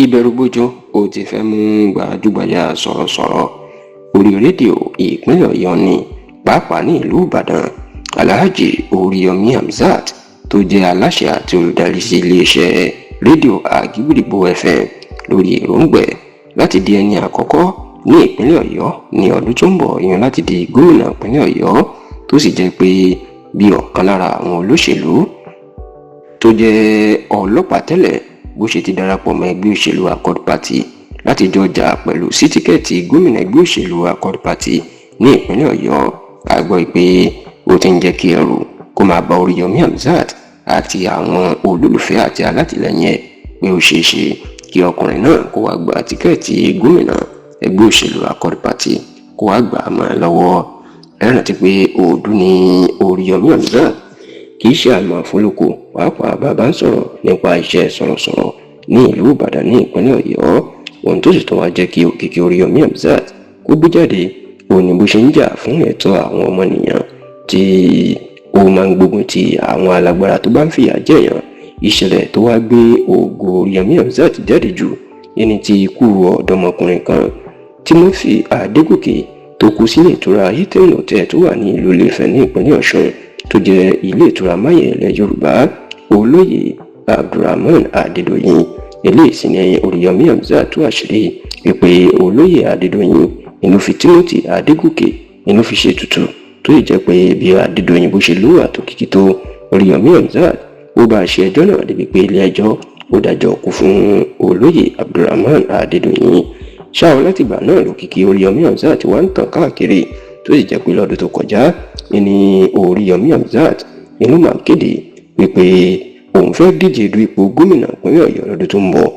ìbẹ̀rùbojo ó ti fẹ́ mú gbajúgbajà sọ̀rọ̀sọ̀rọ̀ orí rédíò ìpínlẹ̀ Ọ̀yọ́ ní pàápàá ní ìlú Ìbàdàn Alhaji Oríyọmí Hamzat tó jẹ́ aláṣẹ àti olùdarí sí iléeṣẹ́ rédíò Àgídìgbo FM lórí èròǹgbà láti di ẹni àkọ́kọ́ ní ìpínlẹ̀ Ọ̀yọ́ ní ọdún tó ń bọ̀ yan láti di gómìnà ìpínlẹ̀ Ọ̀yọ́ tó sì jẹ́ pé bí ọ̀kan lára àwọn olóṣèlú tó jẹ́ ọlọ́pàá tẹ́lẹ̀ bó ṣe ti darapọ̀ mọ́ ẹgbẹ́ òṣèlú Accord Party láti jọ jà pẹ̀lú sí tíkẹ́ẹ̀tì gómìnà ẹgbẹ́ òṣèlú Accord Party ní ìpínlẹ̀ Ọ̀yọ́ a gbọ́ pé ó ti ń jẹ́ kí ẹrù kó máa bá Oríyọmí Hamzat àti àwọn olólùfẹ́ àti alátìlẹyìn ẹ̀ pé ó ṣeé ṣe kí ọkùnrin náà kó wá gba tíkẹ́ẹ̀tì gómìnà ẹgbẹ́ òṣèlú Accord Party kó wá gbà á mọ́ ẹ lọ́wọ́ ẹ rántí pé òòdù ni Oríyọmí Hamzat kì í ṣe àlùmọ̀ àfọlùkù pàápàá bàbá ń sọ̀rọ̀ nípa iṣẹ́ sọ̀rọ̀sọ̀rọ̀ ní ìlú Ìbàdàn ní ìpínlẹ̀ Ọ̀yọ́ ohun tó sì tún wá jẹ́ kí òkìkí Oríyọmí Hamzat kó gbé jáde òun ni bó ṣe ń jà fún ẹ̀tọ́ àwọn ọmọnìyàn tí ó máa ń gbógun ti àwọn alágbára tó bá ń fìyà jẹyàn ìṣẹ̀lẹ̀ tó wá gbé ògo Oríyọmí Hamzat jáde jù ẹni tí ikú ọ̀dọ́mọkùnrin kan Timothy Adégòkè tó kú sílé ìtura Hilton Hotel tó wà ní ìlú Ilé-Ifẹ̀ ní ìpínlẹ̀ Ọ̀ṣun tó jẹ́ ilé ìtura máyẹ̀lẹ̀ Yorùbá olóyè Abdulrahman Adédoyin eléyìí sì ni Oríyọmí Hamzat tú àṣírí wípé olóyè Adédoyin inú fi Timothy Adégòkè inú fi ṣe tutù tó yìí jẹ́ pé bí Adédoyin bó ṣe lówó àtòkìkí tó Oríyọmí Hamzat ó bá ṣe ẹjọ́ náà débi pé ilé ẹjọ́ ó dájọ́ kú fún olóyè Abdulrahman Adédoyin ṣáà látìgbà náà lókìkí Oríyọmí Hamzat wá ń tàn káàkiri tó sì jẹ́ pé lọ́dún tó kọjá ní Oríyọmí Hamzat inú máa kéde wípé òun fẹ́ díje du ipò gómìnà ìpínlẹ̀ Ọ̀yọ́ lọ́dún tó ń bọ̀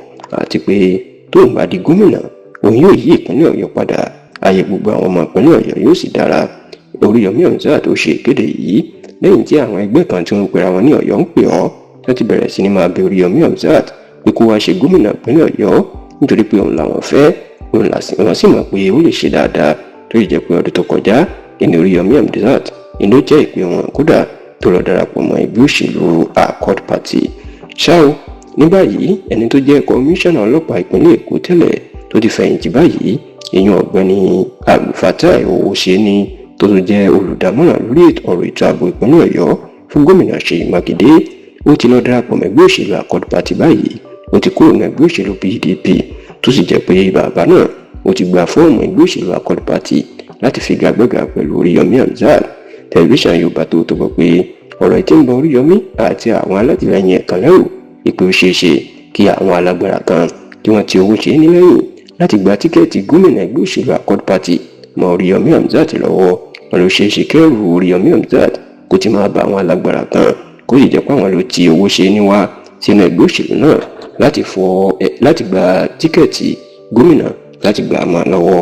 àti pé tóun bá di gómìnà òun yóò yí ìpínlẹ̀ Ọ̀yọ́ padà ayé gbogbo àwọn ọmọ ìpínlẹ̀ Ọ̀yọ́ yóò sì dára Oríyọmí Hamzat ó ṣe ìkéde yìí lẹ́yìn tí àwọn ẹgbẹ́ kan tí wọ́n pera wọn ní Ọ̀yọ́ ń pè ọ́ tó ti bẹ̀rẹ̀ sí ní máa bẹ Oríyọmí Hamzat pé kó wá ṣe gómìnà ìpínlẹ̀ Ọ̀yọ́ nítorí pé òun làwọn fẹ́ òun làwọn sì mọ̀ pé ó lè ṣe dáadáa tó yìí jẹ́ pé ọdún tó kọjá ìní Oríyọmí Hamzat ìlú jẹ́ ìpè wọn kódà tó lọ darapọ̀ mọ́ ẹgbẹ́ òṣèlú Accord Party ṣá o ní báyìí ẹni tó jẹ́ kọmíṣánná ọlọ́pàá ìpínlẹ̀ Èkó tẹ́lẹ̀ tó ti fẹ̀yìntì báyìí èèyàn ọ̀gbẹ́ni Abdulfatai Owóṣeni tó tún jẹ́ olùdámọ̀ràn lórí ọ̀rọ̀ ètò ààbò ìpínlẹ̀ Ọ̀yọ́ fún gómìnà Ṣèyí Mákindé ó ti lọ darapọ̀ mọ́ ẹgbẹ́ òṣèlú Accord Party báyìí ó ti kúrò ní ẹgbẹ́ òṣèlú PDP tó sì jẹ́ pé bàbá náà ó ti gba fọ́ọ̀mù ẹgbẹ́ òṣèlú Accord Party láti figagbága pẹ̀lú Oríyọmí Hamzat tẹlifíṣàn Yorùbá tó gbọ́ pé ọ̀rọ̀ tí ń bọ Oríyọmí àti àwọn alátìlẹyìn ẹ̀kan lẹ́rù ìpè ó ṣeé ṣe kí àwọn alágbára kan tí wọ́n ti owó ṣe ní lẹ́yìn láti gba tíkẹ́ẹ̀tì gómìnà ẹgbẹ́ òṣèlú Accord Party mọ́ Oríyọmí Hamzat lọ́wọ́ wọn ló ṣeé ṣe kẹ́rù Oríyọmí Hamzat kó ti máa bá àwọn alágbára kan kó sì jẹ́ pé àwọn ló ti owó ṣe níwá sínú ẹgbẹ́ òṣèlú náà láti gba tíkẹ́ẹ̀tì gómìnà láti gbà á mọ́ lọ́wọ́.